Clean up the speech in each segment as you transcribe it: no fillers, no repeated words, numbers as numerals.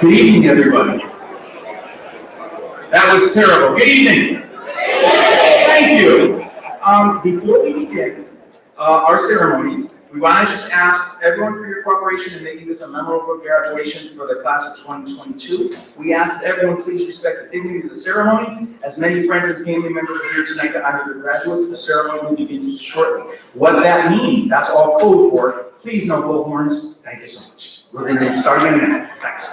Good evening, everybody. That was terrible. Good evening. Thank you. Before we begin our ceremony, we want to just ask everyone for your cooperation in making this a memorable graduation for the class of 2022. We ask that everyone please respect the dignity of the ceremony. As many friends and family members are here tonight to honor the graduates, the ceremony will begin shortly. What that means, that's all code for it. Please no blowhorns. Thank you so much. We're going to start in a minute. Thanks.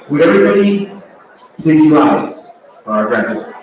Would everybody please rise for our graduates?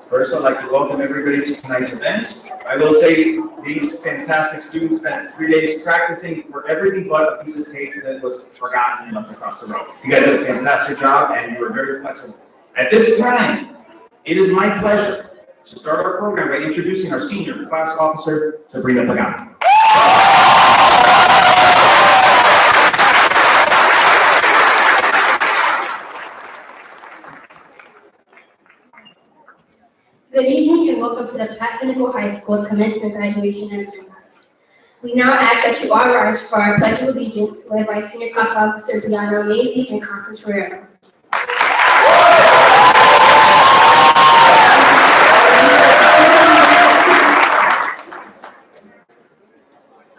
First, I'd like to welcome everybody to tonight's event. I will say these fantastic students spent 3 days practicing for everything but a piece of tape that was forgotten and left across the road. You guys did a fantastic job and you were very flexible. At this time, it is my pleasure to start our program by introducing our senior class officer, Sabrina Pagano. welcome to the Platt High School's commencement graduation exercise. We now ask that you all rise for our Pledge of Allegiance, led by Senior Class Officer Brianna Mazie and Constance Ferrero.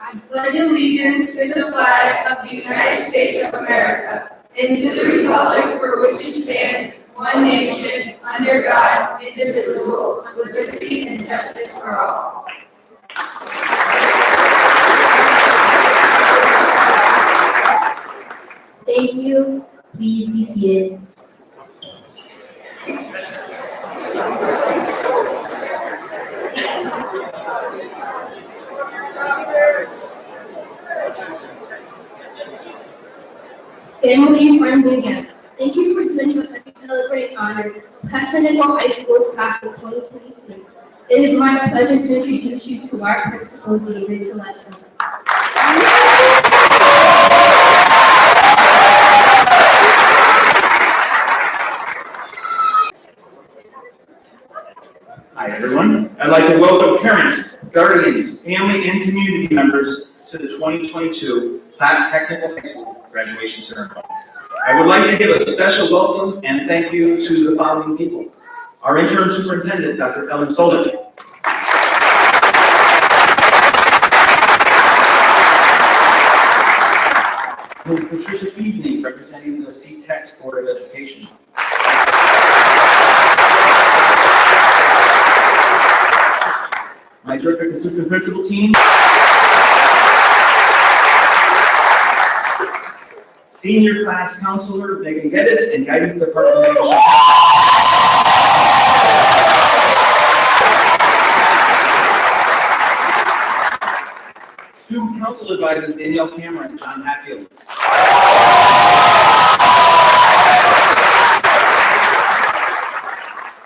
I pledge allegiance to the flag of the United States of America and to the republic for which it stands, one nation, under God, indivisible, with liberty and justice for all. Thank you. Please be seated. Family, friends, and guests, thank you for joining us as we celebrate and honor Platt High School's class of 2022. It is my pleasure to introduce you to our principal, David Telesa. Hi, everyone. I'd like to welcome parents, guardians, family, and community members to the 2022 Platt Technical High School graduation ceremony. I would like to give a special welcome and thank you to the following people. Our interim superintendent, Dr. Ellen Solon. Ms. Patricia Feedney, representing the CTEX Board of Education. My terrific assistant principal team. Senior class counselor Megan Geddes and guidance department manager. Student council advisors Danielle Cameron and John Hatfield.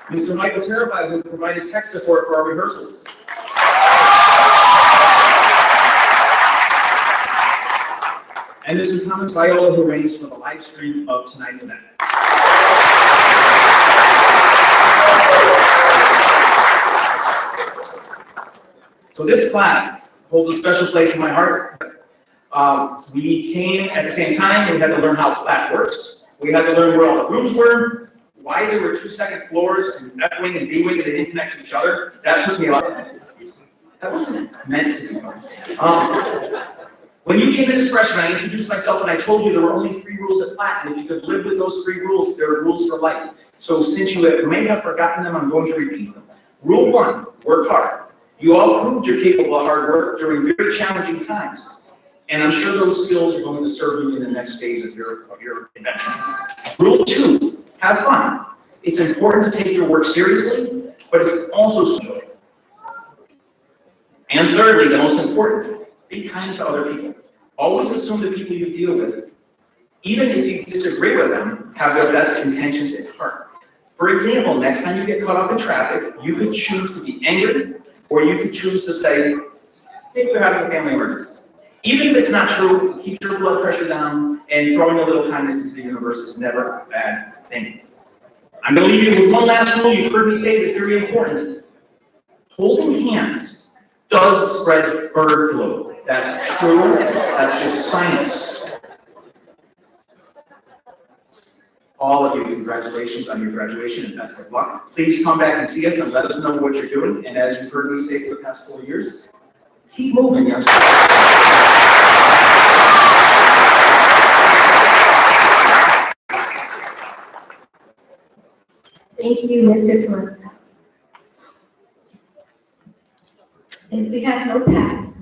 Mr. Michael Terabai, who provided tech support for our rehearsals. And Mr. Thomas Viola, who arranged for the live stream of tonight's event. So this class holds a special place in my heart. We came at the same time. We had to learn how Platt works. We had to learn where all the rooms were, why there were 2 second floors, and F wing and B wing, and they didn't connect to each other. That took me a lot. That wasn't meant to be fun. When you came in as freshmen, I introduced myself and I told you there were only 3 rules at Platt, and if you could live with those 3 rules, there are rules for life. So since you may have forgotten them, I'm going to repeat them. Rule 1, work hard. You all proved you're capable of hard work during very challenging times. And I'm sure those skills are going to serve you in the next phase of your adventure. Rule 2, have fun. It's important to take your work seriously, but it's also so. And thirdly, the most important, be kind to other people. Always assume the people you deal with, even if you disagree with them, have their best intentions at heart. For example, next time you get caught up in traffic, you could choose to be angry, or you could choose to say, maybe we're having a family emergency. Even if it's not true, keep your blood pressure down, and throwing a little kindness into the universe is never a bad thing. I'm going to leave you with one last rule you've heard me say that's very important. Holding hands does spread bird flu. That's true. That's just science. All of you, congratulations on your graduation and best of luck. Please come back and see us and let us know what you're doing. And as you've heard me say for the past 4 years, keep moving, young. Thank you, Mr. Telesa. If we have no past,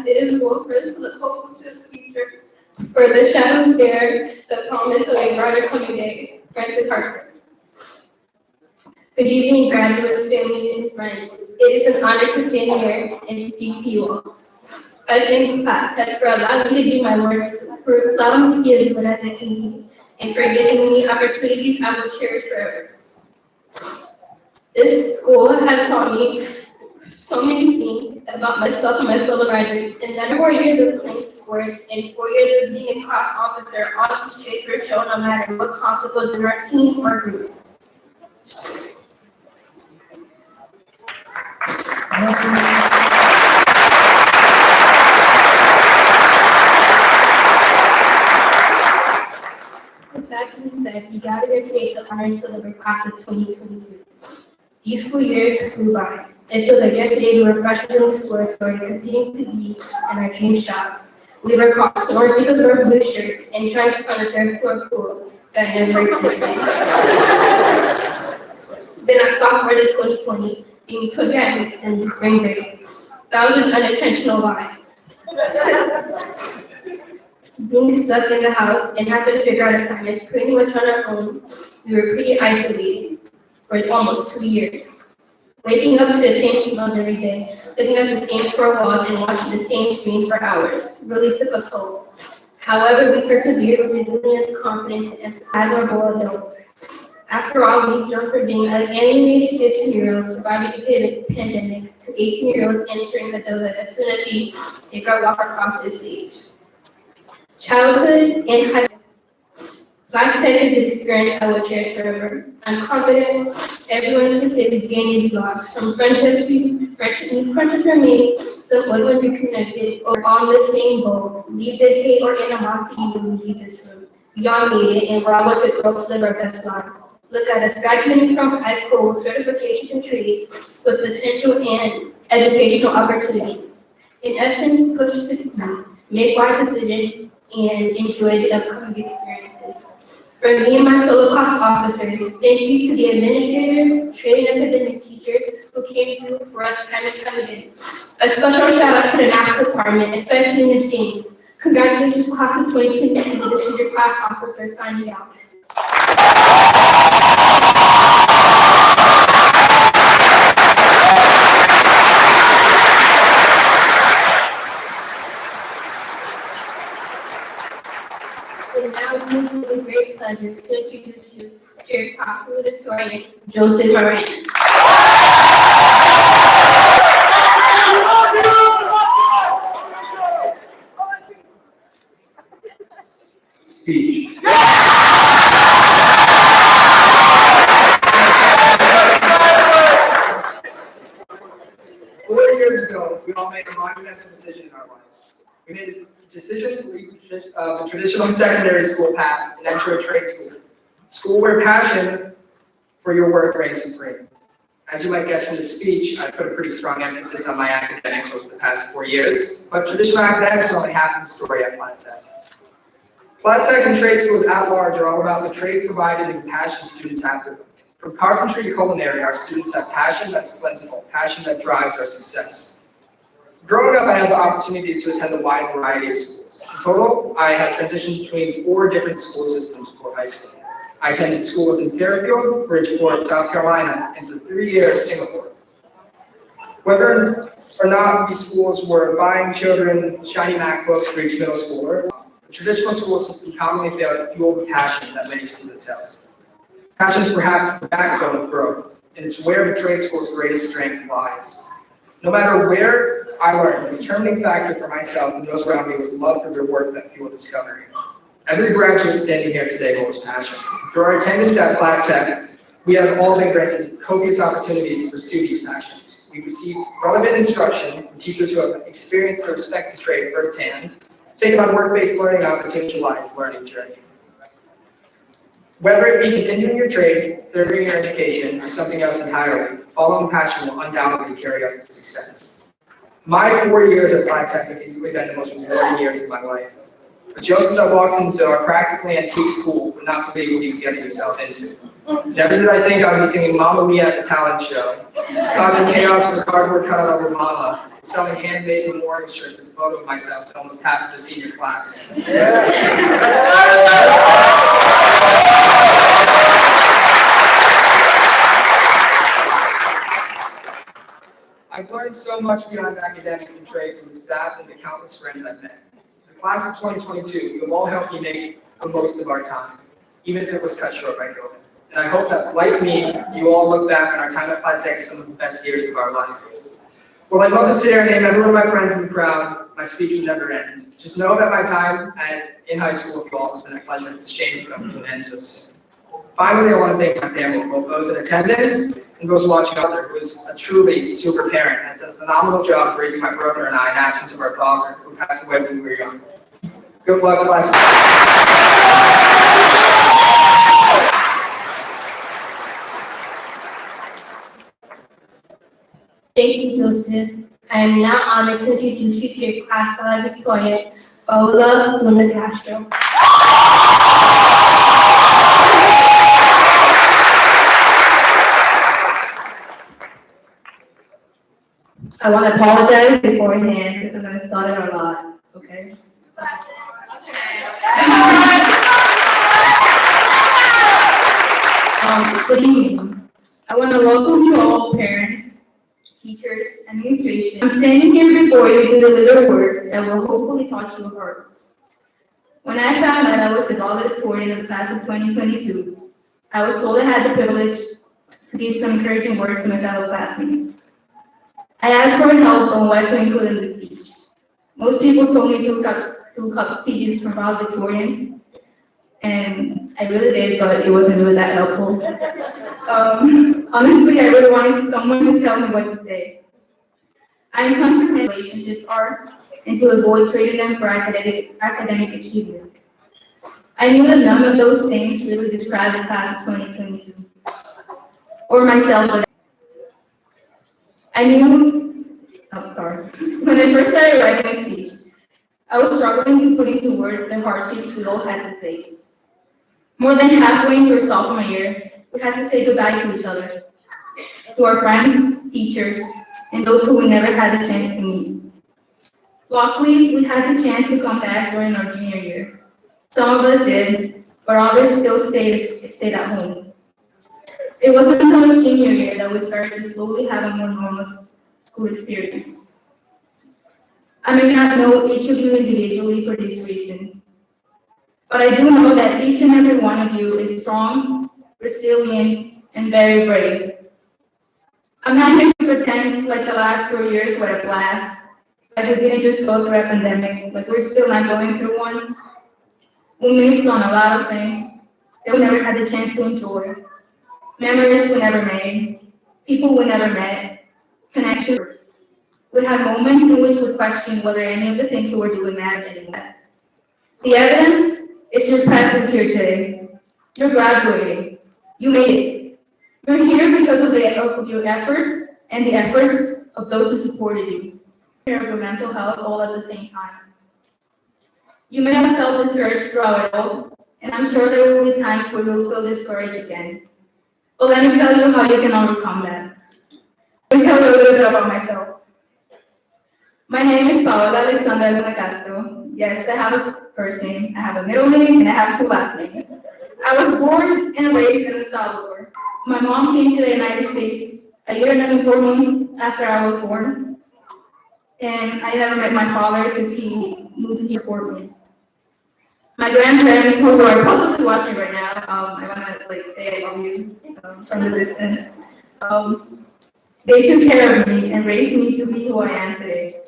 it is will first to the hopeful to the future. For the shadows bear the promise of a brighter coming day. Francis Harper. Good evening, graduates, family, and friends. It is an honor to stand here and speak to you all. I thank Platt for allowing me to be my words, for allowing me to be as good as I can be, and for giving me opportunities I will cherish forever. This school has taught me so many things about myself and my fellow graduates. In 4 years of playing sports and 4 years of being a class officer, all these traits were shown no matter what conflict was in our team or group. With that being said, we gather here today to honor and celebrate class of 2022. These 4 years flew by. It feels like yesterday we were freshmen in sports or competing to be in our dream shop. We were caught snores because of our blue shirts and trying to find a third floor pool that never existed. Then a sophomore in 2020, being put at mixed in the spring break. That was an unintentional lie. Being stuck in the house and having to figure out assignments pretty much on our own, we were pretty isolated for almost 2 years. Waking up to the same smells every day, looking at the same four walls and watching the same screen for hours really took a toll. However, we persevered with resilience, confidence, and admirable adults. After all, we've jumped from being an alienated 15-year-olds surviving the pandemic to 18-year-olds entering adulthood as soon as we take our walk across this stage. Childhood and high school. Black Tech is an experience I will cherish forever. I'm confident everyone can say the gain is lost. From friendships we made, some ones we reconnected, or on the same boat. Leave the hate or animosity when we leave this room. We all made it, and we're all going to grow to live our best lives. Look at us graduating from high school with certifications and trades, with potential and educational opportunities. In essence, push to succeed, make wise decisions, and enjoy the upcoming experiences. For me and my fellow class officers, thank you to the administrators, training academic teachers who came through for us time and time again. A special shout out to the math department, especially Ms. James. Congratulations, class of 2022. This is your class officer signing out. And now it gives me a great pleasure to introduce you to your class valedictorian, Joseph Moran. Speech. 4 years ago, we all made a monumental decision in our lives. We made a decision to leave the traditional secondary school path and enter a trade school where passion for your work reigns supreme. As you might guess from the speech, I put a pretty strong emphasis on my academics over the past 4 years, but traditional academics are only half of the story at Platt Tech. Platt Tech and trade schools at large are all about the trades provided and the passion students have for them. From carpentry to culinary, our students have passion that's plentiful, passion that drives our success. Growing up, I had the opportunity to attend a wide variety of schools. In total, I had transitioned between 4 different school systems before high school. I attended schools in Fairfield, Bridgeport, South Carolina, and for 3 years, Singapore. Whether or not these schools were buying children shiny MacBooks for each middle schooler, the traditional school system commonly failed to fuel the passion that many students have. Passion is perhaps the backbone of growth, and it's where the trade school's greatest strength lies. No matter where I learned, the determining factor for myself and those around me was love for their work that fueled discovery. Every graduate standing here today holds passion. Through our attendance at Platt Tech, we have all been granted copious opportunities to pursue these passions. We received relevant instruction from teachers who have experienced or respect the trade firsthand, taken on work-based learning on a potentialized learning journey. Whether it be continuing your trade, furthering your education, or something else entirely, following passion will undoubtedly carry us to success. My 4 years at Platt Tech have easily been the most rewarding years of my life. But just as I walked into our practically antique school, would not believe what he was getting himself into. Never did I think I'd be singing Mamma Mia at the talent show, causing chaos with cardboard cutout over Mama, selling handmade memorial shirts with a photo of myself to almost half of the senior class. I've learned so much beyond academics and trade from the staff and the countless friends I've met. The class of 2022, you have all helped me make the most of our time, even if it was cut short by COVID. And I hope that, like me, you all look back on our time at Platt as some of the best years of our lives. Well, I'd love to sit here and name every one of my friends in the crowd. My speech will never end. Just know that my time in high school with you all has been a pleasure. It's a shame it's coming to an end so soon. Finally, I want to thank my family, both those in attendance and those watching out there, who is a truly super parent, has done a phenomenal job raising my brother and I in absence of our father, who passed away when we were young. Good luck, class. Thank you, Joseph. I am now honored to introduce you to your class valedictorian, Paola Castro. I want to apologize beforehand because I'm going to start it a lot, okay? Good evening. I want to welcome you all, parents, teachers, administration. I'm standing here before you with the little words that will hopefully touch your hearts. When I found out I was the valedictorian of the class of 2022, I was told I had the privilege to give some encouraging words to my fellow classmates. I asked for help on what to include in the speech. Most people told me to look up speeches from valedictorians, and I really did, but it wasn't really that helpful. Honestly, I really wanted someone to tell me what to say. I encountered relationships are, and to avoid trading them for academic achievement. I knew that none of those things really described the class of 2022, or myself. When I first started writing a speech, I was struggling to put into words the hardships we all had to face. More than halfway into our sophomore year, we had to say goodbye to each other, to our friends, teachers, and those who we never had the chance to meet. Luckily, we had the chance to come back during our junior year. Some of us did, but others still stayed at home. It wasn't until our senior year that we started to slowly have a more normal school experience. I may not know each of you individually for this reason, but I do know that each and every one of you is strong, resilient, and very brave. I'm not here to pretend like the last 4 years were a blast, like we didn't just go through a pandemic, like we're still not going through one. We missed on a lot of things that we never had the chance to enjoy. Memories we never made, people we never met, connections. We had moments in which we questioned whether any of the things we were doing mattered anymore. The evidence is your presence here today. You're graduating. You made it. You're here because of your efforts and the efforts of those who supported you. Care of your mental health all at the same time. You may have felt discouraged throughout it all, and I'm sure there will be times where you'll feel discouraged again. But let me tell you how you can overcome that. Let me tell you a little bit about myself. My name is Paola Castro. Yes, I have a first name, I have a middle name, and I have 2 last names. I was born and raised in El Salvador. My mom came to the United States a year and 4 months after I was born. And I never met my father because he moved here for me. My grandparents, who are possibly watching right now, I want to say I love you from the distance. They took care of me and raised me to be who I am today.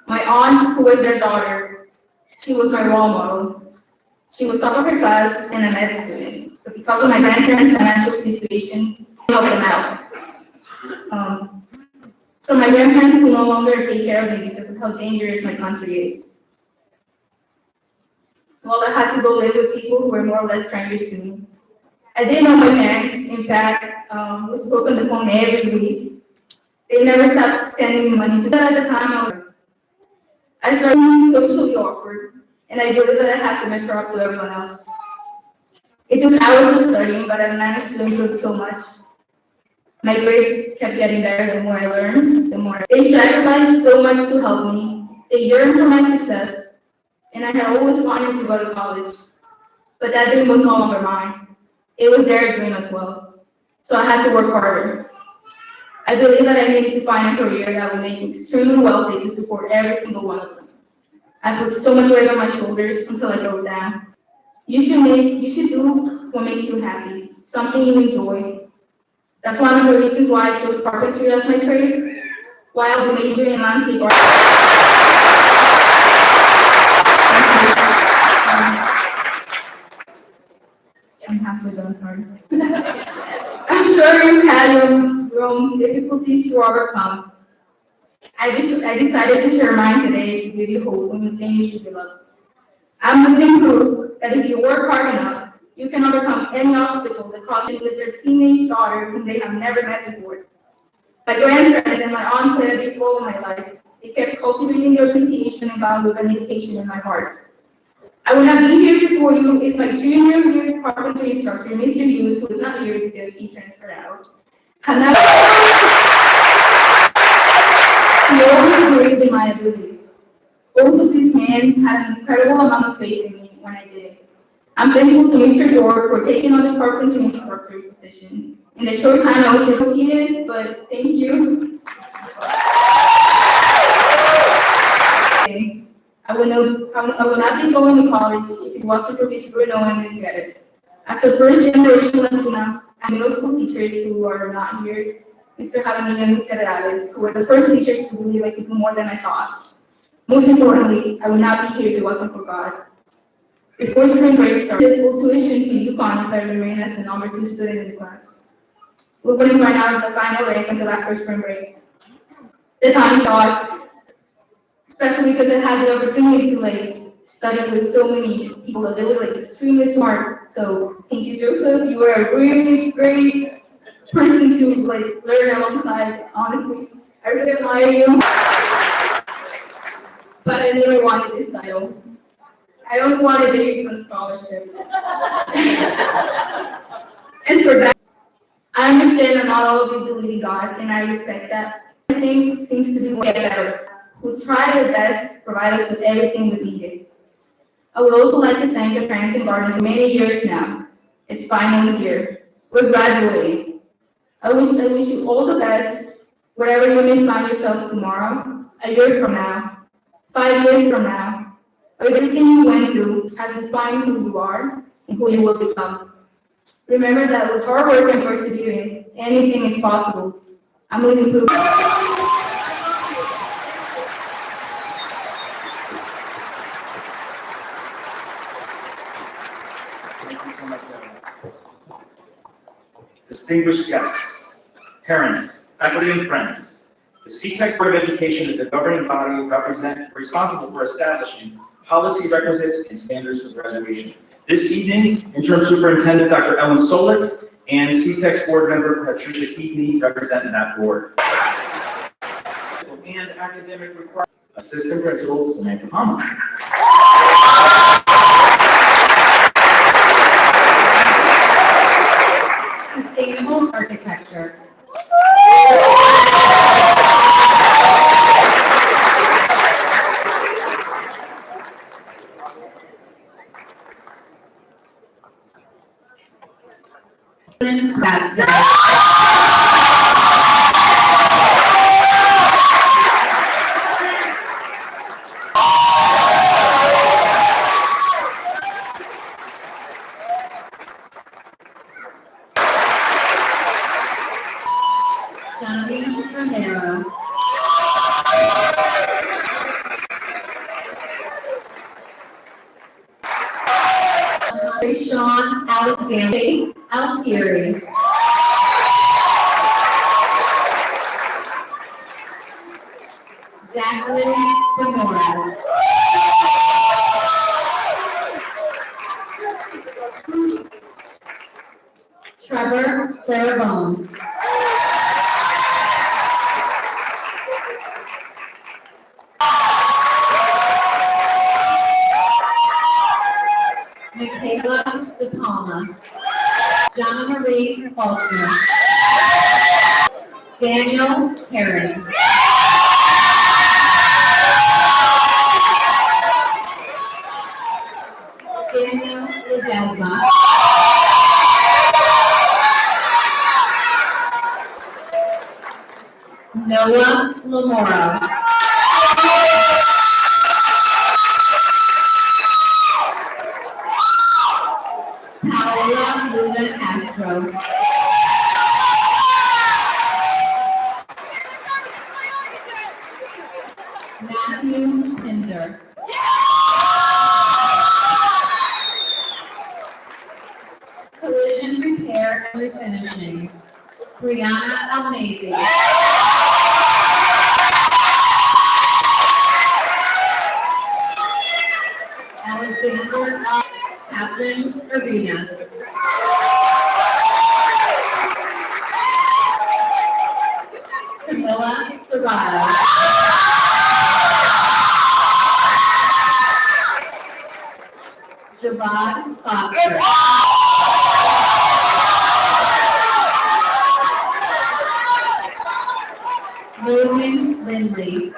My aunt, who was their daughter, she was my role model. She was top of her class and a med student. But because of my grandparents' financial situation, I helped them out. So my grandparents could no longer take care of me because of how dangerous my country is. Well, I had to go live with people who were more or less strangers to me. I didn't know my parents. In fact, we spoke on the phone every week. They never stopped sending me money. At the time, I started being socially awkward, and I believed that I had to measure up to everyone else. It took hours of studying, but I managed to improve so much. My grades kept getting better the more I learned, the more. They sacrificed so much to help me. They yearned for my success, and I had always wanted to go to college. But that dream was no longer mine. It was their dream as well. So I had to work harder. I believe that I needed to find a career that would make me extremely wealthy to support every single one of them. I put so much weight on my shoulders until I broke down. You should do what makes you happy. something you enjoy. That's one of the reasons why I chose carpentry as my trade, while I'll be majoring in landscape art. I'm halfway done, sorry. I'm sure you've had your own difficulties to overcome. I decided to share mine today to give you hope when you think you should give up. I'm living proof that if you work hard enough, you can overcome any obstacle that crosses with your teenage daughter whom they have never met before. My grandparents and my aunt played a big role in my life. It kept cultivating the appreciation and value of education in my heart. I would not be here before you if my junior year carpentry instructor, Mr. Hughes, who is not here because he transferred out, had not he always believed in my abilities. Both of these men had an incredible amount of faith in me when I did it. I'm thankful to Mr. George for taking on the carpentry instructor position. In the short time I was his associate, but thank you. I would not be going to college if it wasn't for Ms. Bruno and Ms. Geddes. As a first generation Latina and middle school teachers who are not here, Mr. Jaramillo and Ms. Herrales, who were the first teachers to believe I could do more than I thought. Most importantly, I would not be here if it wasn't for God. Before spring break started, full tuition to UConn if I remained as the number 2 student in the class. We wouldn't run out of the final rank until after spring break. The time thought, especially because I had the opportunity to study with so many people that they were extremely smart. So thank you, Joseph. You were a really great person to learn alongside. Honestly, I really admire you. But I never wanted this title. I only wanted the Yukon scholarship. And for that, I understand that not all of you believe in God, and I respect that. Everything seems to be getting better. Who try their best to provide us with everything we needed. I would also like to thank the parents and guardians for many years now. It's finally here. We're graduating. I wish you all the best, wherever you may find yourself tomorrow, a year from now, 5 years from now. Everything you went through has defined who you are and who you will become. Remember that with hard work and perseverance, anything is possible. I'm living proof. Thank you so much, Evan. Distinguished guests, parents, faculty, and friends, the CTEX Board of Education is the governing body responsible for establishing policy requisites and standards for graduation. This evening, Interim Superintendent Dr. Ellen Solik and CTEX Board Member Patricia Keaveney represent that board. And academic requirements, Assistant Principal Samantha Palmer. Sustainable architecture. Johnny Romero. Sean Alexander Altieri. Zachary Ramirez. Trevor Sarabone. Michaela De Palma. Jonna Marie Faulkner. Daniel Herring. Daniel Ledesma. Noah Lamora. Paola Luna Castro. Castro. Matthew Pinder. Collision repair and refinishing, Brianna Almazy. Alexander Catherine Urbina. Camilla Serrano. Javad Foster. Logan Lindley.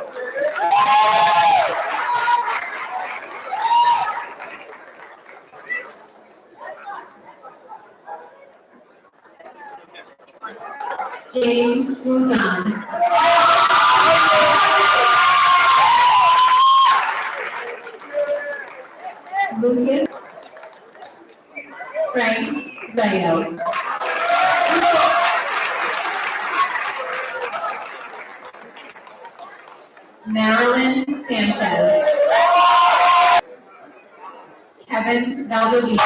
James Luzon. Lucas Frank Vayo. Marilyn Sanchez. Kevin Valdivia.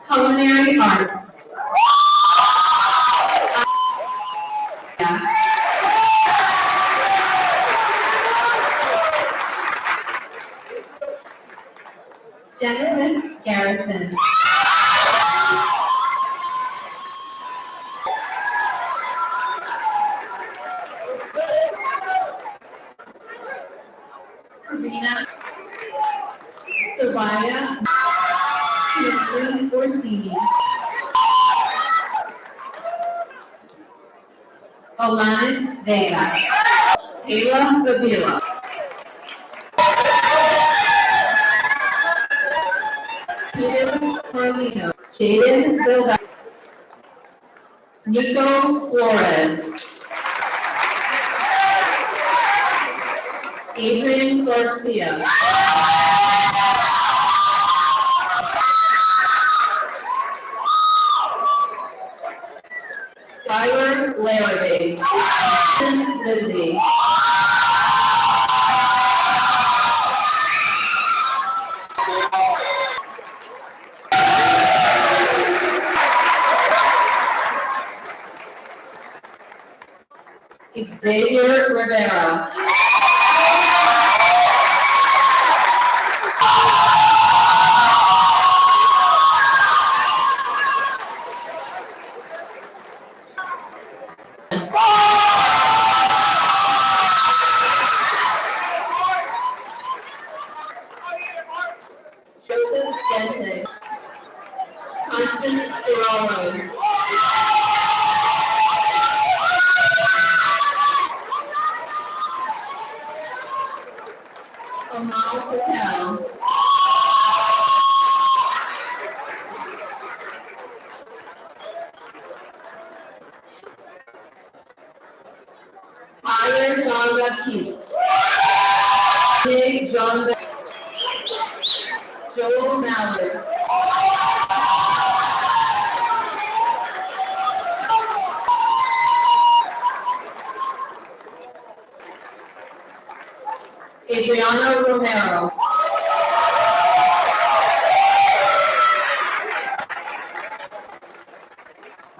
Culinary Arts. Genesis Garrison. Karina Soraya Kirsten Orsini. Olanis Vega. Ayla Davila. Peter Carlino. Jaden Vilda. Nico Flores. Adrian Garcia. Skylar Larrabee. Lizzie. Xavier Rivera. Joseph Jensen. Constance Ferraro. Amal Patel. Tyler John Baptiste. Big John Baptiste. Joel Mallard. Adriana Romero.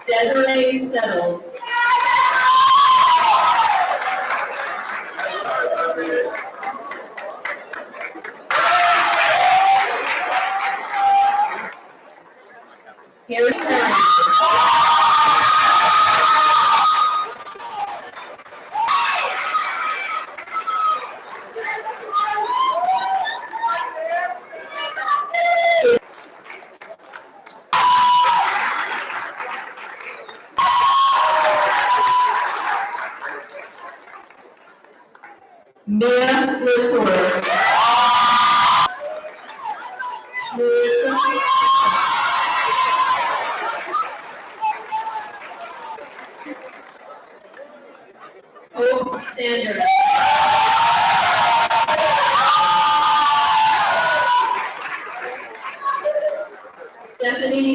Desiree Settles. Harry Curran. Mia Latour. Marissa Hope Sanders.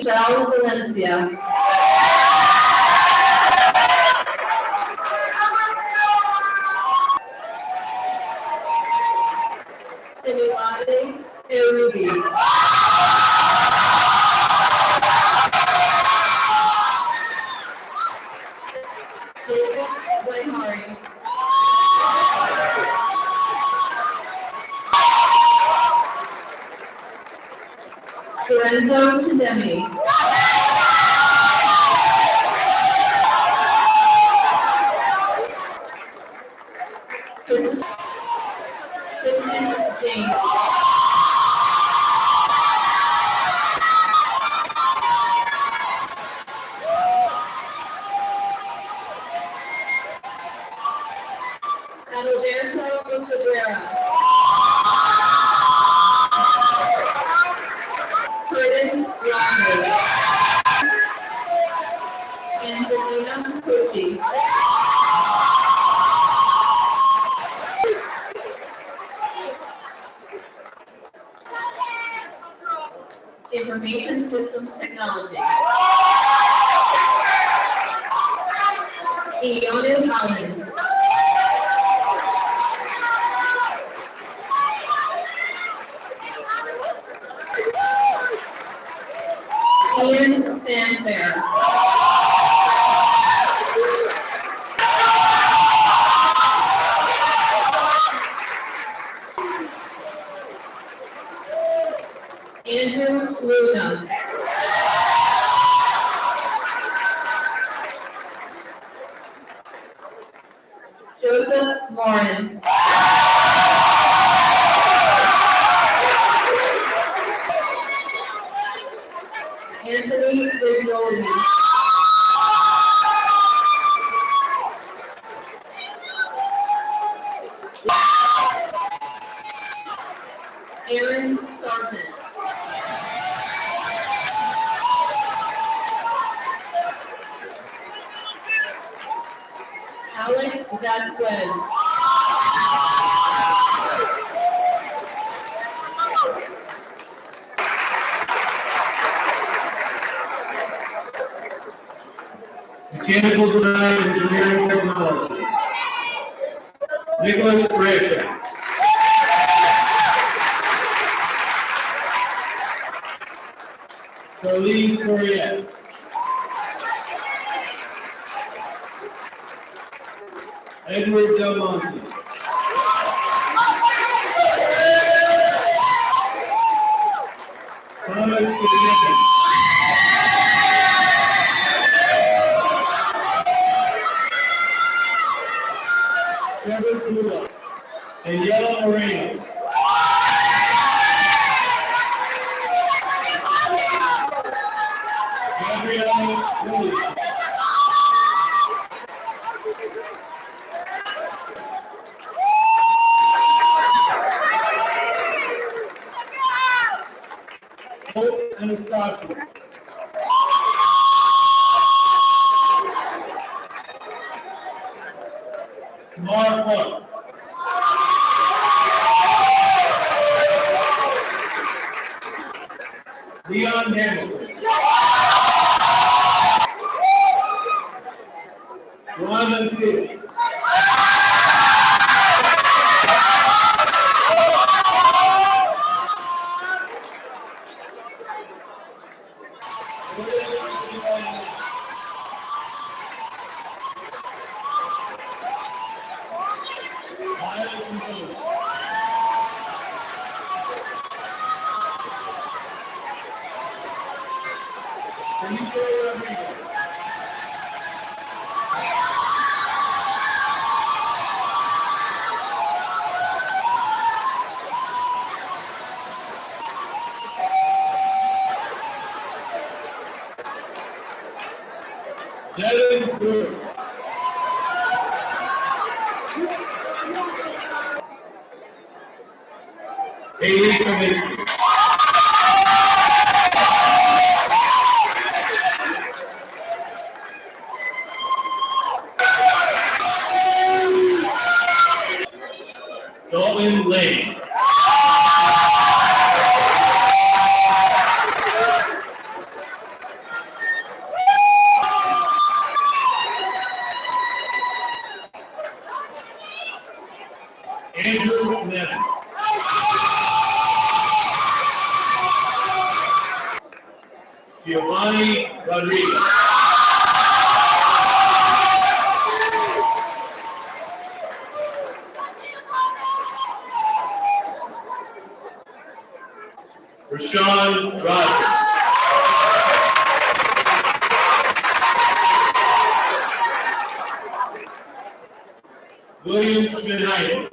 Michelle Valencia. Similade Erubi. David Wayhari. Lorenzo Chidemi. Kristen James. Adalberto Cabrera. Curtis Rogers. Angelina Pucci. Information Systems Technology. Ione Holland. Ian Fanfare. Andrew Luna. Joseph Morin. Anthony Vignoli. Aaron Sargent. Alex Vasquez. Mechanical Design and Engineering Technology. Nicholas Rich. Charlize Corriette. Edward Del Monte. Thomas Kidnick. Trevor Kula. Daniela Moreno. Gabrielle Willis. Hope Anastasia. Kamar Clark. Leon Hamilton. Rhonda Steele. Devin Brewer. Haley Comiskey. Dalton Lane. Andrew Nevin. Giovanni Rodriguez. Rashawn Rogers. William Schmidheim.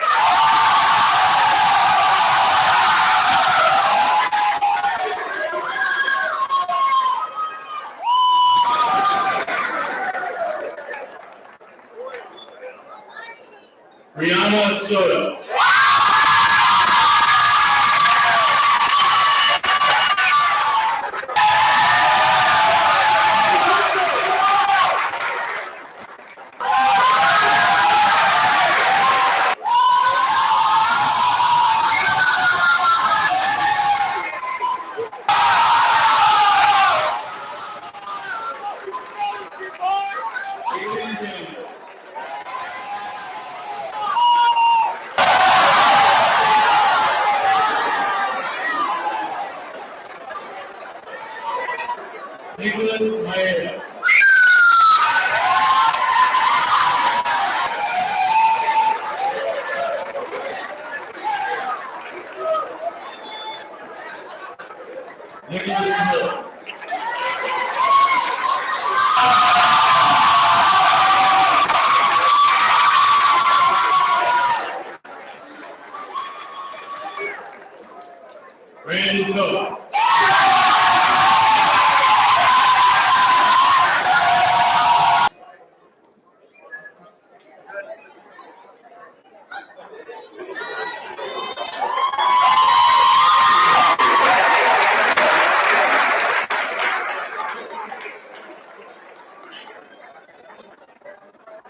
Brianna Soto. Aiden Daniels. Nicholas Maeda. Nicholas Miller. Brandon Toa.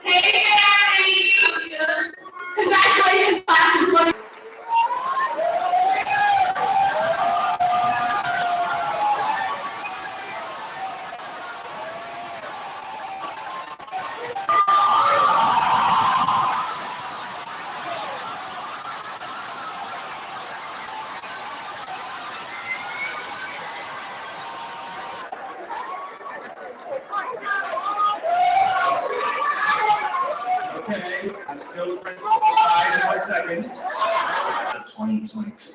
Hey, Mary! Congratulations, class. Okay, I'm still for 5 more seconds. 2022.